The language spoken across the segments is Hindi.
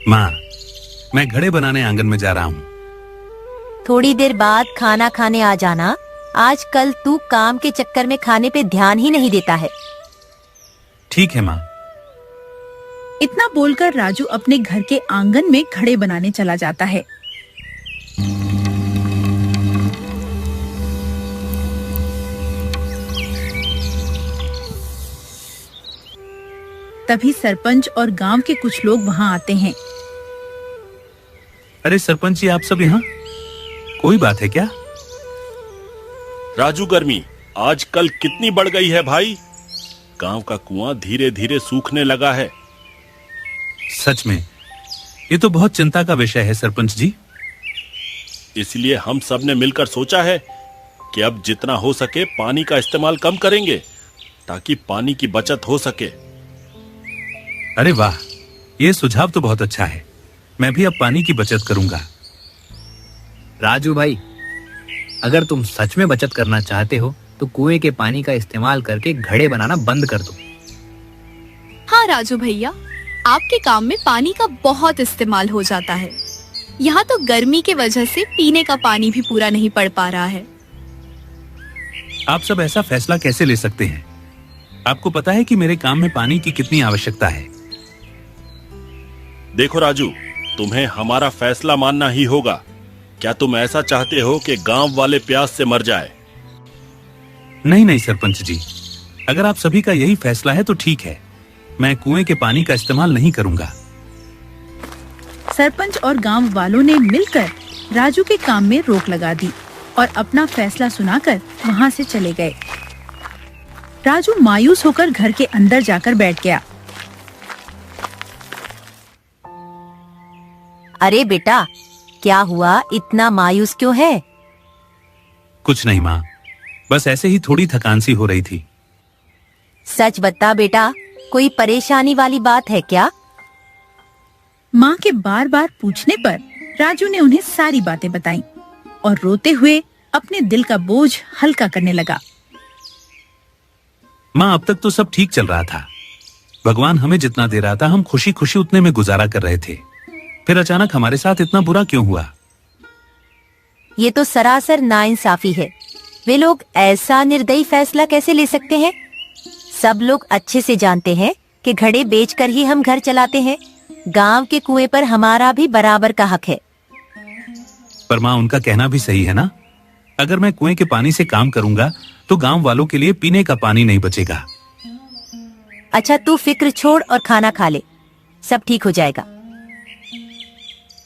माँ, मैं घड़े बनाने आंगन में जा रहा हूँ। थोड़ी देर बाद खाना खाने आ जाना। आजकल तू काम के चक्कर में खाने पे ध्यान ही नहीं देता है। ठीक है माँ। इतना बोलकर राजू अपने घर के आंगन में घड़े बनाने चला जाता है। तभी सरपंच और गांव के कुछ लोग वहां आते हैं। अरे सरपंच जी, आप सब यहाँ? कोई बात है क्या? राजू, गर्मी आजकल कितनी बढ़ गई है भाई। गांव का कुआं धीरे धीरे सूखने लगा है। सच में ये तो बहुत चिंता का विषय है सरपंच जी। इसलिए हम सब ने मिलकर सोचा है कि अब जितना हो सके पानी का इस्तेमाल कम करेंगे ताकि पानी की बचत हो सके। अरे वाह, ये सुझाव तो बहुत अच्छा है। मैं भी अब पानी की बचत करूंगा। राजू भाई, अगर तुम सच में बचत करना चाहते हो तो कुएं के पानी का इस्तेमाल करके घड़े बनाना बंद कर दो। हाँ राजू भैया, आपके काम में पानी का बहुत इस्तेमाल हो जाता है। यहाँ तो गर्मी के वजह से पीने का पानी भी पूरा नहीं पड़ पा रहा है। आप सब ऐसा फैसला कैसे ले सकते हैं? आपको पता है कि मेरे काम में पानी की कितनी आवश्यकता है। देखो राजू, तुम्हें हमारा फैसला मानना ही होगा। क्या तुम ऐसा चाहते हो कि गांव वाले प्यास से मर जाए? नहीं नहीं सरपंच जी, अगर आप सभी का यही फैसला है तो ठीक है। मैं कुएं के पानी का इस्तेमाल नहीं करूंगा। सरपंच और गांव वालों ने मिलकर राजू के काम में रोक लगा दी और अपना फैसला सुनाकर वहां से चले गए। राजू मायूस होकर घर के अंदर जाकर बैठ गया। अरे बेटा, क्या हुआ? इतना मायूस क्यों है? कुछ नहीं माँ, बस ऐसे ही थोड़ी थकान सी हो रही थी। सच बता बेटा, कोई परेशानी वाली बात है क्या? माँ के बार बार पूछने पर राजू ने उन्हें सारी बातें बताईं और रोते हुए अपने दिल का बोझ हल्का करने लगा। माँ, अब तक तो सब ठीक चल रहा था। भगवान हमें जितना दे रहा था हम खुशी खुशी उतने में गुजारा कर रहे थे। फिर अचानक हमारे साथ इतना बुरा क्यों हुआ? ये तो सरासर नाइंसाफी है। वे लोग ऐसा निर्दयी फैसला कैसे ले सकते हैं? सब लोग अच्छे से जानते हैं कि घड़े बेचकर ही हम घर चलाते हैं। गांव के कुएं पर हमारा भी बराबर का हक है। पर माँ, उनका कहना भी सही है ना। अगर मैं कुएं के पानी से काम करूंगा तो गांव वालों के लिए पीने का पानी नहीं बचेगा। अच्छा, तू फिक्र छोड़ और खाना खा ले, सब ठीक हो जाएगा।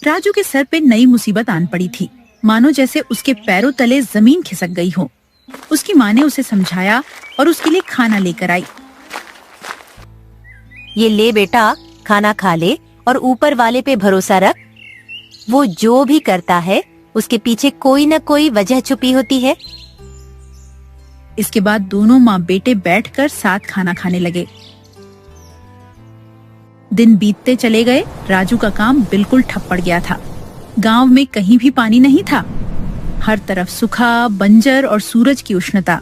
राजू के सर पे नई मुसीबत आन पड़ी थी, मानो जैसे उसके पैरों तले जमीन खिसक गई हो। उसकी माँ ने उसे समझाया और उसके लिए खाना लेकर आई। ये ले बेटा, खाना खा ले और ऊपर वाले पे भरोसा रख। वो जो भी करता है उसके पीछे कोई न कोई वजह छुपी होती है। इसके बाद दोनों माँ बेटे बैठकर साथ खाना खाने लगे। दिन बीतते चले गए। राजू का काम बिल्कुल ठप पड़ गया था। गांव में कहीं भी पानी नहीं था। हर तरफ सूखा, बंजर और सूरज की उष्णता।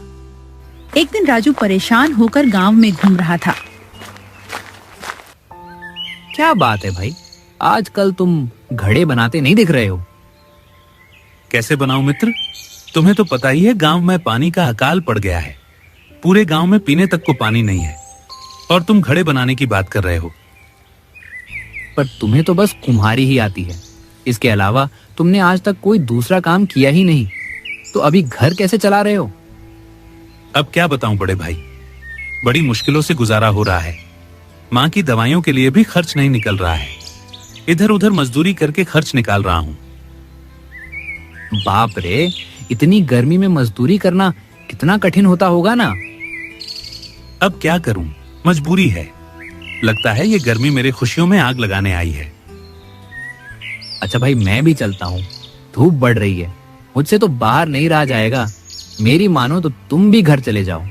एक दिन राजू परेशान होकर गांव में घूम रहा था। क्या बात है भाई, आजकल तुम घड़े बनाते नहीं दिख रहे हो। कैसे बनाऊं मित्र? तुम्हें तो पता ही है गांव में पानी का अकाल पड़ गया है। पूरे गांव में पीने तक को पानी नहीं है और तुम घड़े बनाने की बात कर रहे हो। पर तुम्हें तो बस कुम्हारी ही आती है। इसके अलावा तुमने आज तक कोई दूसरा काम किया ही नहीं, तो अभी घर कैसे चला रहे हो? अब क्या बताऊं बड़े भाई, बड़ी मुश्किलों से गुजारा हो रहा है। माँ की दवाइयों के लिए भी खर्च नहीं निकल रहा है। इधर उधर मजदूरी करके खर्च निकाल रहा हूँ। बाप रे, इतनी गर्मी में मजदूरी करना कितना कठिन होता होगा ना। अब क्या करूं, मजबूरी है। लगता है ये गर्मी मेरे खुशियों में आग लगाने आई है। अच्छा भाई, मैं भी चलता हूँ, धूप बढ़ रही है, मुझसे तो बाहर नहीं रहा जाएगा। मेरी मानो तो तुम भी घर चले जाओ।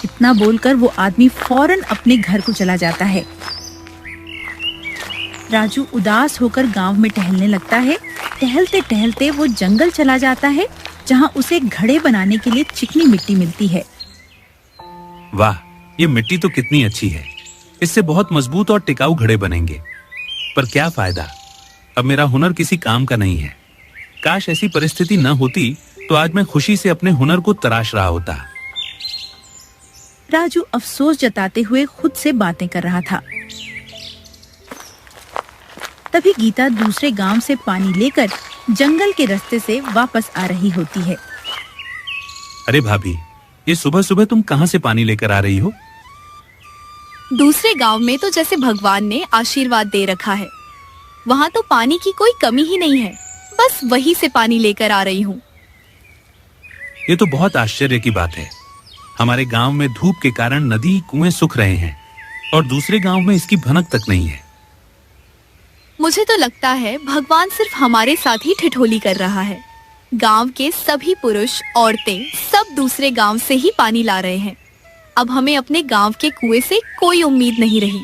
इतना बोलकर वो आदमी फौरन अपने घर को चला जाता है। राजू उदास होकर गांव में टहलने लगता है। टहलते टहलते वो जंगल चला जाता है, जहां उसे घड़े बनाने के लिए चिकनी मिट्टी मिलती है। वाह, ये मिट्टी तो कितनी अच्छी है। इससे बहुत मजबूत और टिकाऊ घड़े बनेंगे। पर क्या फायदा, अब मेरा हुनर किसी काम का नहीं है। काश ऐसी परिस्थिति न होती तो आज मैं खुशी से अपने हुनर को तराश रहा होता। राजू अफसोस जताते हुए खुद से बातें कर रहा था। तभी गीता दूसरे गांव से पानी लेकर जंगल के रास्ते से वापस आ रही होती है। अरे भाभी, ये सुबह सुबह तुम कहाँ से पानी लेकर आ रही हो? दूसरे गांव में तो जैसे भगवान ने आशीर्वाद दे रखा है, वहाँ तो पानी की कोई कमी ही नहीं है, बस वहीं से पानी लेकर आ रही हूँ। ये तो बहुत आश्चर्य की बात है। हमारे गांव में धूप के कारण नदी कुएं सूख रहे हैं और दूसरे गांव में इसकी भनक तक नहीं है। मुझे तो लगता है भगवान सिर्फ हमारे साथ ही ठिठोली कर रहा है। गांव के सभी पुरुष औरतें सब दूसरे गांव से ही पानी ला रहे हैं। अब हमें अपने गांव के कुएं से कोई उम्मीद नहीं रही।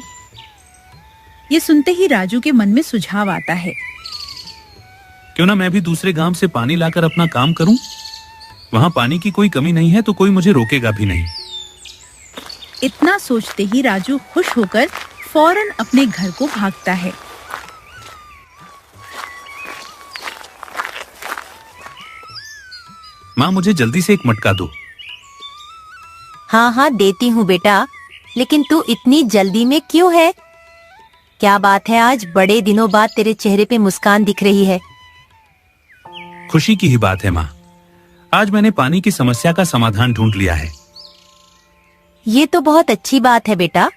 ये सुनते ही राजू के मन में सुझाव आता है। क्यों ना मैं भी दूसरे गांव से पानी लाकर अपना काम करूं? वहां पानी की कोई कमी नहीं है तो कोई मुझे रोकेगा भी नहीं। इतना सोचते ही राजू खुश होकर फौरन अपने घर को भागता है। माँ, मुझे जल्दी से एक मटका दो। हाँ हाँ देती हूँ बेटा, लेकिन तू इतनी जल्दी में क्यों है? क्या बात है, आज बड़े दिनों बाद तेरे चेहरे पे मुस्कान दिख रही है। खुशी की ही बात है माँ, आज मैंने पानी की समस्या का समाधान ढूंढ लिया है। ये तो बहुत अच्छी बात है बेटा,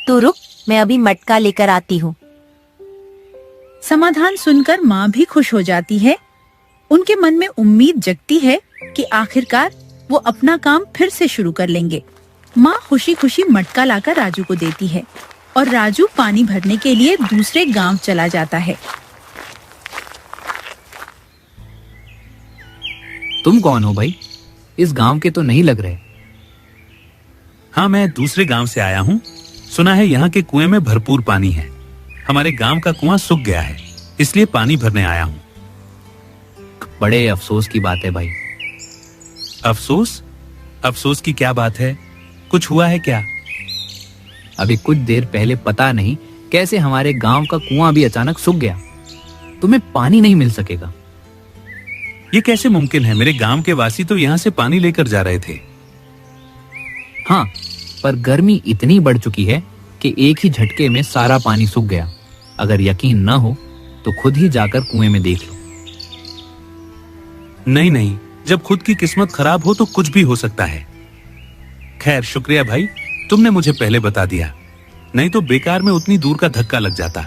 तू रुक, मैं अभी मटका लेकर आती हूँ। समाधान सुनकर माँ भी खुश हो जाती है। उनके मन में उम्मीद जगती है कि आखिरकार वो अपना काम फिर से शुरू कर लेंगे। माँ खुशी खुशी मटका लाकर राजू को देती है और राजू पानी भरने के लिए दूसरे गांव चला जाता है। तुम कौन हो भाई? इस गांव के तो नहीं लग रहे। हाँ, मैं दूसरे गांव से आया हूँ। सुना है यहाँ के कुएं में भरपूर पानी है। हमारे गांव का कुआं सूख गया है, इसलिए पानी भरने आया हूँ। बड़े अफसोस की बात है भाई। अफसोस? अफसोस की क्या बात है? कुछ हुआ है क्या? अभी कुछ देर पहले पता नहीं कैसे हमारे गांव का कुआं भी अचानक सूख गया। तुम्हें पानी नहीं मिल सकेगा। ये कैसे मुमकिन है? मेरे गांव के वासी तो यहाँ से पानी लेकर जा रहे थे। हाँ, पर गर्मी इतनी बढ़ चुकी है कि एक ही झटके में सारा पानी सूख गया। अगर यकीन न हो तो खुद ही जाकर कुएं में देख लो। नहीं नहीं, जब खुद की किस्मत खराब हो तो कुछ भी हो सकता है। खैर, शुक्रिया भाई, तुमने मुझे पहले बता दिया, नहीं तो बेकार में उतनी दूर का धक्का लग जाता।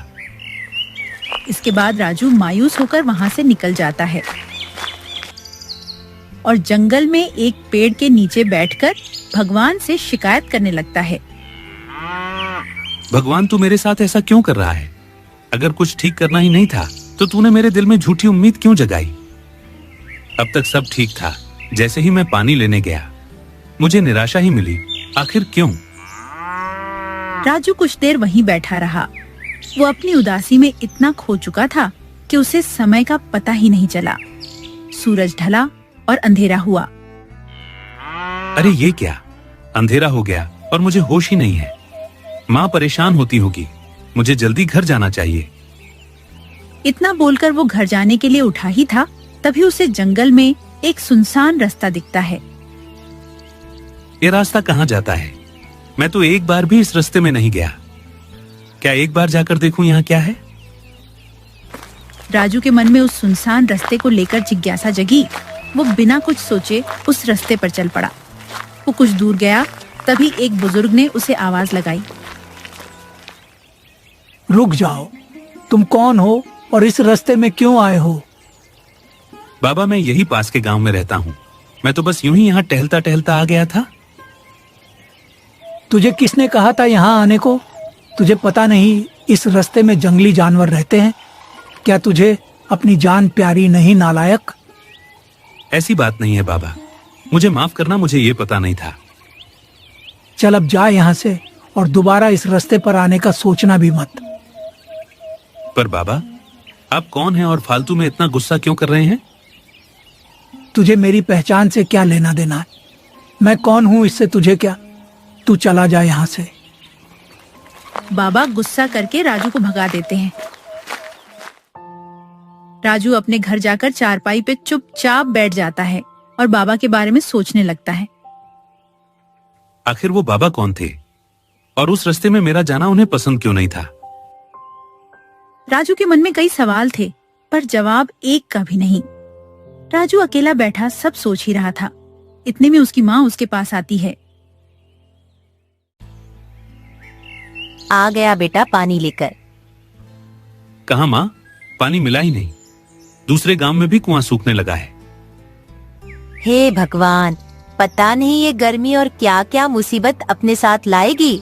इसके बाद राजू मायूस होकर वहां से निकल जाता है और जंगल में एक पेड़ के नीचे बैठकर भगवान से शिकायत करने लगता है। भगवान, तू मेरे साथ ऐसा क्यों कर रहा है? अगर कुछ ठीक करना ही नहीं था तो तूने मेरे दिल में झूठी उम्मीद क्यों जगाई? अब तक सब ठीक था। जैसे ही मैं पानी लेने गया मुझे निराशा ही मिली। आखिर क्यों? राजू कुछ देर वहीं बैठा रहा। वो अपनी उदासी में इतना खो चुका था कि उसे समय का पता ही नहीं चला। सूरज ढला और अंधेरा हुआ। अरे ये क्या, अंधेरा हो गया और मुझे होश ही नहीं है। माँ परेशान होती होगी, मुझे जल्दी घर जाना चाहिए। इतना बोलकर वो घर जाने के लिए उठा ही था, तभी उसे जंगल में एक सुनसान रास्ता दिखता है। ये रास्ता कहाँ जाता है? मैं तो एक बार भी इस रास्ते में नहीं गया। क्या एक बार जाकर देखूं यहाँ क्या है? राजू के मन में उस सुनसान रास्ते को लेकर जिज्ञासा जगी। वो बिना कुछ सोचे उस रास्ते पर चल पड़ा। वो कुछ दूर गया, तभी एक बुजुर्ग ने उसे आवाज लगाई। रुक जाओ, तुम कौन हो और इस रास्ते में क्यों आए हो? बाबा, मैं यही पास के गांव में रहता हूँ। मैं तो बस यूं ही यहाँ टहलता टहलता आ गया था। तुझे किसने कहा था यहाँ आने को? तुझे पता नहीं इस रास्ते में जंगली जानवर रहते हैं? क्या तुझे अपनी जान प्यारी नहीं, नालायक? ऐसी बात नहीं है बाबा, मुझे माफ करना, मुझे ये पता नहीं था। चल अब जा यहाँ से और दोबारा इस रास्ते पर आने का सोचना भी मत। पर बाबा, आप कौन हैं और फालतू में इतना गुस्सा क्यों कर रहे हैं? तुझे मेरी पहचान से क्या लेना देना है? मैं कौन हूँ इससे तुझे क्या? तू चला जा यहाँ से। बाबा गुस्सा करके राजू को भगा देते हैं राजू अपने घर जाकर चारपाई पे चुपचाप बैठ जाता है और बाबा के बारे में सोचने लगता है। आखिर वो बाबा कौन थे और उस रास्ते में मेरा जाना उन्हें पसंद क्यों नहीं था? राजू के मन में कई सवाल थे, पर जवाब एक का भी नहीं। राजू अकेला बैठा सब सोच ही रहा था। इतने में उसकी माँ उसके पास आती है। आ गया बेटा पानी लेकर। कहा माँ, पानी मिला ही नहीं। दूसरे गांव में भी कुआं सूखने लगा है। हे भगवान, पता नहीं ये गर्मी और क्या क्या मुसीबत अपने साथ लाएगी।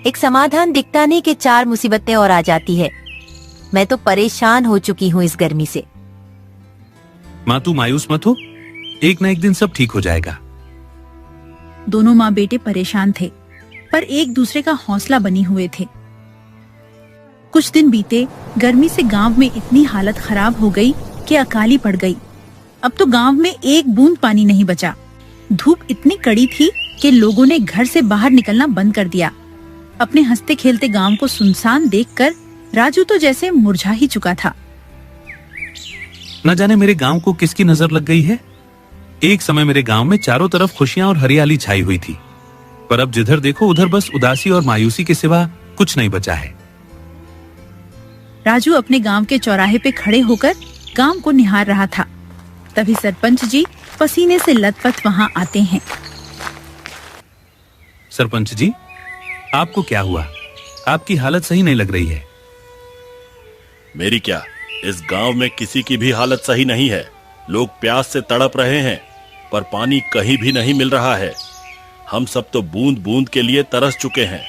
एक समाधान दिखता नहीं कि 4 मुसीबतें और आ जाती है। मैं तो परेशान हो चुकी हूँ इस गर्मी से। माँ तू मायूस मत हो, एक न एक दिन सब ठीक हो जाएगा। दोनों माँ बेटे परेशान थे, पर एक दूसरे का हौसला बनी हुए थे। कुछ दिन बीते, गर्मी से गांव में इतनी हालत खराब हो गई कि अकाली पड़ गई। अब तो गांव में एक बूंद पानी नहीं बचा। धूप इतनी कड़ी थी कि लोगों ने घर से बाहर निकलना बंद कर दिया। अपने हंसते खेलते गांव को सुनसान देखकर राजू तो जैसे मुरझा ही चुका था। न जाने मेरे गांव को किसकी नजर लग गई है। एक समय मेरे गांव में चारों तरफ खुशियां और हरियाली छाई हुई थी, पर अब जिधर देखो उधर बस उदासी और मायूसी के सिवा कुछ नहीं बचा है। राजू अपने गांव के चौराहे पे खड़े होकर गांव को निहार रहा था। तभी सरपंच जी पसीने से लथपथ वहां आते हैं। सरपंच जी, आपको क्या हुआ? आपकी हालत सही नहीं लग रही है। मेरी क्या, इस गांव में किसी की भी हालत सही नहीं है। लोग प्यास से तड़प रहे हैं, पर पानी कहीं भी नहीं मिल रहा है। हम सब तो बूंद बूंद के लिए तरस चुके हैं।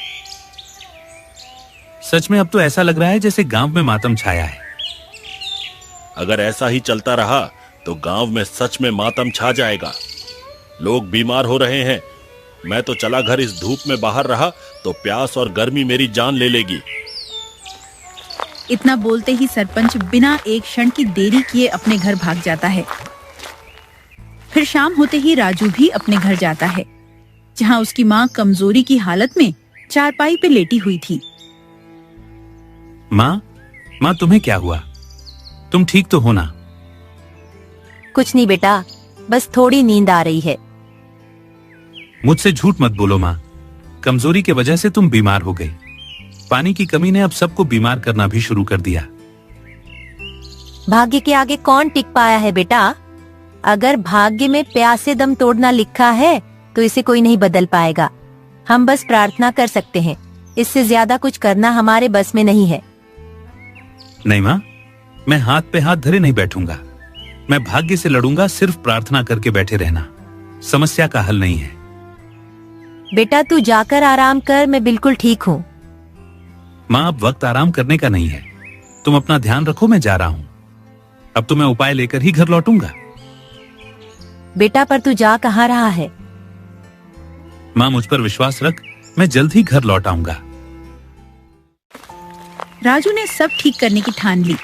सच में अब तो ऐसा लग रहा है जैसे गांव में मातम छाया है। अगर ऐसा ही चलता रहा तो गांव में सच में मातम छा जाएगा। लोग बीमार हो रहे हैं। मैं तो चला घर इस धूप में बाहर रहा तो प्यास और गर्मी मेरी जान ले लेगी। इतना बोलते ही सरपंच बिना एक क्षण की देरी किए अपने घर भाग जाता है। फिर शाम होते ही राजू भी अपने घर जाता है, जहां उसकी माँ कमजोरी की हालत में चारपाई पे लेटी हुई थी। माँ तुम्हें क्या हुआ? तुम ठीक तो हो ना? कुछ नहीं बेटा, बस थोड़ी नींद आ रही है। मुझसे झूठ मत बोलो माँ, कमजोरी की वजह से तुम बीमार हो गई। पानी की कमी ने अब सबको बीमार करना भी शुरू कर दिया। भाग्य के आगे कौन टिक पाया है बेटा? अगर भाग्य में प्यास से दम तोड़ना लिखा है तो इसे कोई नहीं बदल पाएगा। हम बस प्रार्थना कर सकते हैं, इससे ज्यादा कुछ करना हमारे बस में नहीं है। नहीं माँ, मैं हाथ पे हाथ धरे नहीं बैठूंगा। मैं भाग्य से लड़ूंगा। सिर्फ प्रार्थना करके बैठे रहना समस्या का हल नहीं है। बेटा तू जाकर आराम कर, मैं बिल्कुल ठीक हूँ। माँ अब वक्त आराम करने का नहीं है। तुम अपना ध्यान रखो, मैं जा रहा हूँ। अब तो मैं उपाय लेकर ही घर लौटूंगा। बेटा पर तू जा कहाँ रहा है? माँ मुझ पर विश्वास रख, मैं जल्द ही घर लौट आऊंगा। राजू ने सब ठीक करने की ठान ली।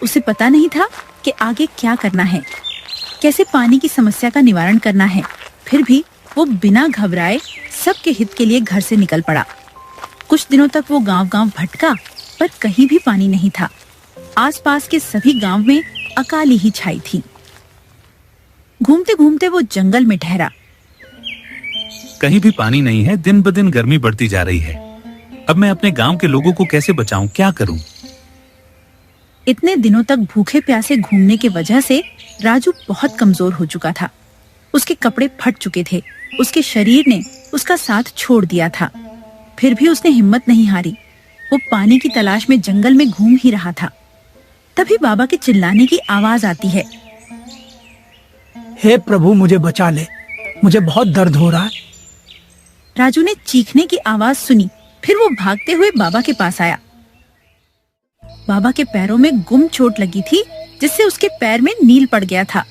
उसे पता नहीं था कि आगे क्या करना है, कैसे पानी की समस्या का निवारण करना है। फिर भी वो बिना घबराए सबके हित के लिए घर से निकल पड़ा। कुछ दिनों तक वो गांव-गांव भटका, पर कहीं भी पानी नहीं था। आसपास के सभी गांव में अकाली ही छाई थी। घूमते घूमते वो जंगल में ठहरा। कहीं भी पानी नहीं है। दिन ब दिन गर्मी बढ़ती जा रही है। अब मैं अपने गांव के लोगों को कैसे बचाऊं? क्या करूं? इतने दिनों तक भूखे प्यासे घूमने की वजह से राजू बहुत कमजोर हो चुका था। उसके कपड़े फट चुके थे। उसके शरीर ने उसका साथ छोड़ दिया था। फिर भी उसने हिम्मत नहीं हारी। वो पानी की तलाश में जंगल में घूम ही रहा था। तभी बाबा के चिल्लाने की आवाज आती है। हे प्रभु, मुझे बचा ले, मुझे बहुत दर्द हो रहा है। राजू ने चीखने की आवाज सुनी। फिर वो भागते हुए बाबा के पास आया। बाबा के पैरों में गुम चोट लगी थी, जिससे उसके पैर में नील पड़ गया था।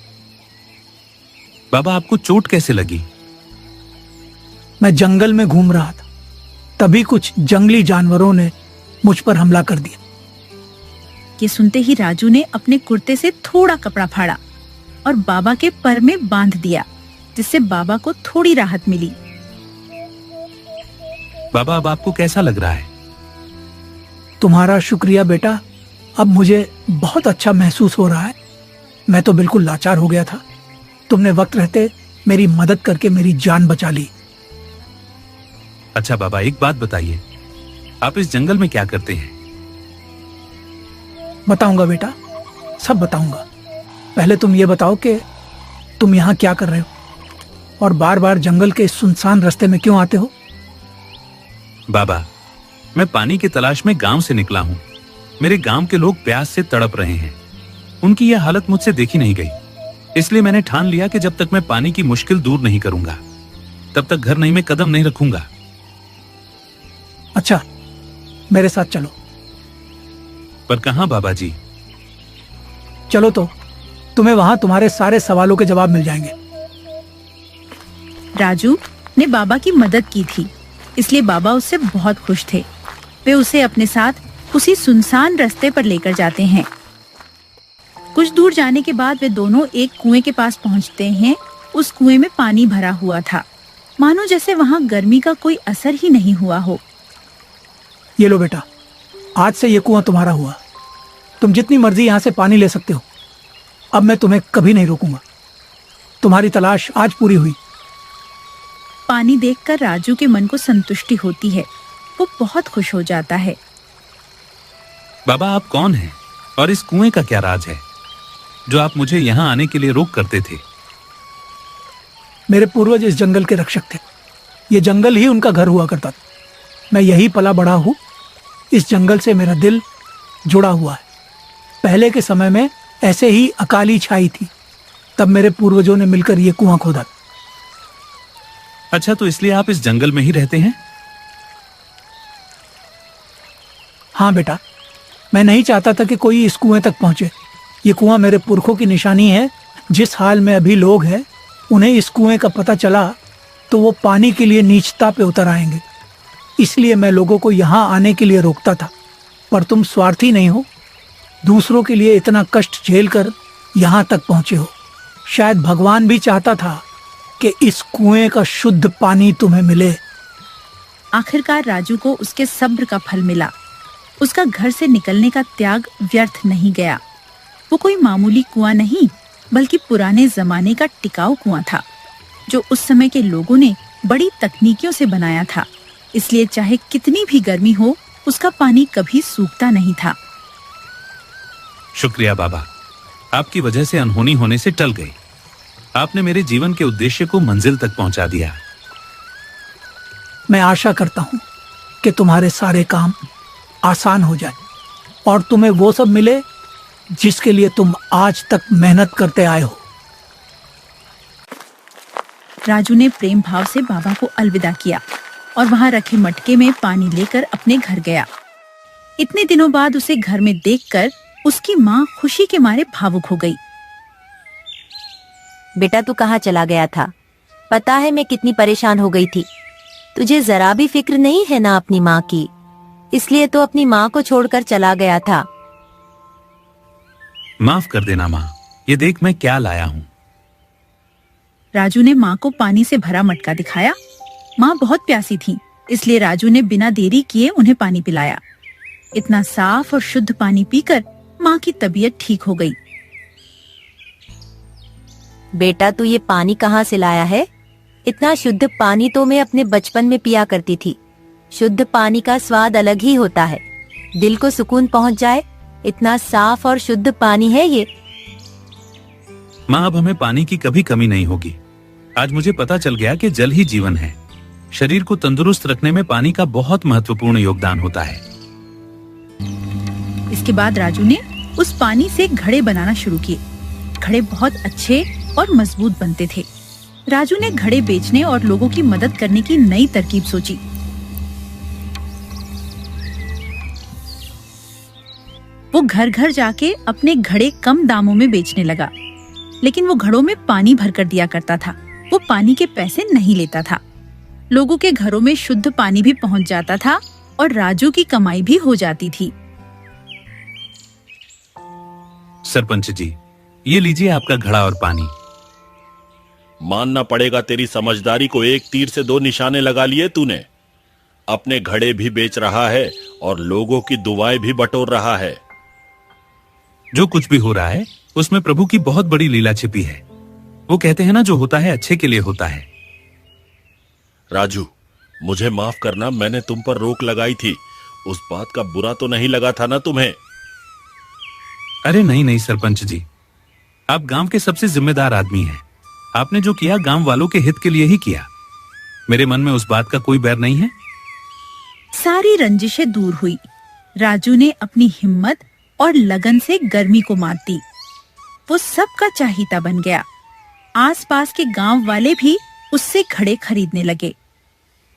बाबा आपको चोट कैसे लगी? मैं जंगल में घूम रहा था, तभी कुछ जंगली जानवरों ने मुझ पर हमला कर दिया। ये सुनते ही राजू ने अपने कुर्ते से थोड़ा कपड़ा फाड़ा और बाबा के पर में बांध दिया, जिससे बाबा को थोड़ी राहत मिली। बाबा अब आपको कैसा लग रहा है? तुम्हारा शुक्रिया बेटा, अब मुझे बहुत अच्छा महसूस हो रहा है। मैं तो बिल्कुल लाचार हो गया था। तुमने वक्त रहते मेरी मदद करके मेरी जान बचा ली। अच्छा बाबा, एक बात बताइए, आप इस जंगल में क्या करते हैं? बताऊंगा बेटा, सब बताऊंगा। पहले तुम ये बताओ कि तुम यहाँ क्या कर रहे हो और बार बार जंगल के इस सुनसान रास्ते में क्यों आते हो? बाबा, मैं पानी की तलाश में गांव से निकला हूँ। मेरे गांव के लोग प्यास से तड़प रहे हैं। उनकी यह हालत मुझसे देखी नहीं गई, इसलिए मैंने ठान लिया कि जब तक मैं पानी की मुश्किल दूर नहीं करूंगा तब तक घर नहीं में कदम नहीं रखूंगा। अच्छा, मेरे साथ चलो। पर कहां बाबा जी? चलो तो तुम्हें वहां तुम्हारे सारे सवालों के जवाब मिल जाएंगे। राजू ने बाबा की मदद की थी, इसलिए बाबा उससे बहुत खुश थे। वे उसे अपने साथ उसी सुनसान रास्ते पर लेकर जाते हैं। कुछ दूर जाने के बाद वे दोनों एक कुएं के पास पहुंचते हैं। उस कुएं में पानी भरा हुआ था, मानो जैसे वहां गर्मी का कोई असर ही नहीं हुआ हो। ये लो बेटा, आज से ये कुआं तुम्हारा हुआ। तुम जितनी मर्जी यहाँ से पानी ले सकते हो। अब मैं तुम्हें कभी नहीं रोकूंगा। तुम्हारी तलाश आज पूरी हुई। पानी देखकर राजू के मन को संतुष्टि होती है। वो बहुत खुश हो जाता है। बाबा, आप कौन हैं और इस कुएं का क्या राज है जो आप मुझे यहाँ आने के लिए रोक करते थे? मेरे पूर्वज इस जंगल के रक्षक थे। ये जंगल ही उनका घर हुआ करता था। मैं यही पला बड़ा हूँ। इस जंगल से मेरा दिल जुड़ा हुआ है। पहले के समय में ऐसे ही अकाली छाई थी, तब मेरे पूर्वजों ने मिलकर ये कुआं खोदा। अच्छा, तो इसलिए आप इस जंगल में ही रहते हैं? हाँ बेटा, मैं नहीं चाहता था कि कोई इस कुएं तक पहुंचे। ये कुआं मेरे पुरखों की निशानी है। जिस हाल में अभी लोग हैं, उन्हें इस कुएं का पता चला तो वो पानी के लिए नीचता पे उतर आएंगे। इसलिए मैं लोगों को यहाँ आने के लिए रोकता था। पर तुम स्वार्थी नहीं हो। दूसरों के लिए इतना कष्ट झेल कर यहाँ तक पहुंचे हो। शायद भगवान भी चाहता था कि इस कुएं का शुद्ध पानी तुम्हें मिले। आखिरकार राजू को उसके सब्र का फल मिला। उसका घर से निकलने का त्याग व्यर्थ नहीं गया। वो कोई मामूली कुआं नहीं, बल्कि पुराने जमाने का टिकाऊ कुआं था, जो उस समय के लोगों ने बड़ी तकनीकियों से बनाया था। इसलिए चाहे कितनी भी गर्मी हो, उसका पानी कभी सूखता नहीं था। शुक्रिया बाबा, आपकी वजह से अनहोनी होने से टल गई। आपने मेरे जीवन के उद्देश्य को मंजिल तक पहुंचा दिया। मैं आशा करता हूँ कि तुम्हारे सारे काम आसान हो जाए और तुम्हें वो सब मिले जिसके लिए तुम आज तक मेहनत करते आए हो। राजू ने प्रेम भाव से बाबा को अलविदा किया और वहां रखे मटके में पानी लेकर अपने घर गया। इतने दिनों बाद उसे घर में देखकर उसकी माँ खुशी के मारे भावुक हो गई। बेटा, तू कहाँ चला गया था? पता है मैं कितनी परेशान हो गई थी। तुझे जरा भी फिक्र नहीं है ना अपनी माँ की, इसलिए तो अपनी माँ को छोड़कर चला गया था। माफ कर देना माँ, ये देख मैं क्या लाया हूँ। राजू ने माँ को पानी से भरा मटका दिखाया। माँ बहुत प्यासी थी, इसलिए राजू ने बिना देरी किए उन्हें पानी पिलाया। इतना साफ और शुद्ध पानी पीकर माँ की तबीयत ठीक हो गई। बेटा, तू ये पानी कहाँ से लाया है? इतना शुद्ध पानी तो मैं अपने बचपन में पिया करती थी। शुद्ध पानी का स्वाद अलग ही होता है, दिल को सुकून पहुंच जाए, इतना साफ और शुद्ध पानी है ये। माँ, अब हमें पानी की कभी कमी नहीं होगी। आज मुझे पता चल गया कि जल ही जीवन है। शरीर को तंदुरुस्त रखने में पानी का बहुत महत्वपूर्ण योगदान होता है। इसके बाद राजू ने उस पानी से घड़े बनाना शुरू किए। घड़े बहुत अच्छे और मजबूत बनते थे। राजू ने घड़े बेचने और लोगों की मदद करने की नई तरकीब सोची। वो घर घर जाके अपने घड़े कम दामों में बेचने लगा, लेकिन वो घड़ों में पानी भरकर दिया करता था। वो पानी के पैसे नहीं लेता था। लोगों के घरों में शुद्ध पानी भी पहुंच जाता था और राजू की कमाई भी हो जाती थी। सरपंच जी, ये लीजिए आपका घड़ा और पानी। मानना पड़ेगा, तेरी समझदारी को एक तीर से दो निशाने लगा लिए तूने। अपने घड़े भी बेच रहा है और लोगों की दुआएं भी बटोर रहा है। जो कुछ भी हो रहा है उसमें प्रभु की बहुत बड़ी लीला छिपी है। वो कहते हैं ना, जो होता है अच्छे के लिए होता है। राजू, मुझे माफ करना, मैंने तुम पर रोक लगाई थी। उस बात का बुरा तो नहीं लगा था ना तुम्हें? अरे नहीं नहीं सरपंच जी, आप गांव के सबसे जिम्मेदार आदमी हैं। आपने जो किया गांव वालों के हित के लिए ही किया। मेरे मन में उस बात का कोई बैर नहीं है। सारी रंजिशें दूर हुई। राजू ने अपनी हिम्मत और लगन से गर्मी को मात दी। वो सबका चाहीता बन गया। आसपास के गांव वाले भी उससे घड़े खरीदने लगे।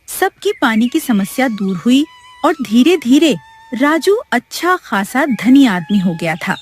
सबकी पानी की समस्या दूर हुई और धीरे धीरे राजू अच्छा खासा धनी आदमी हो गया था।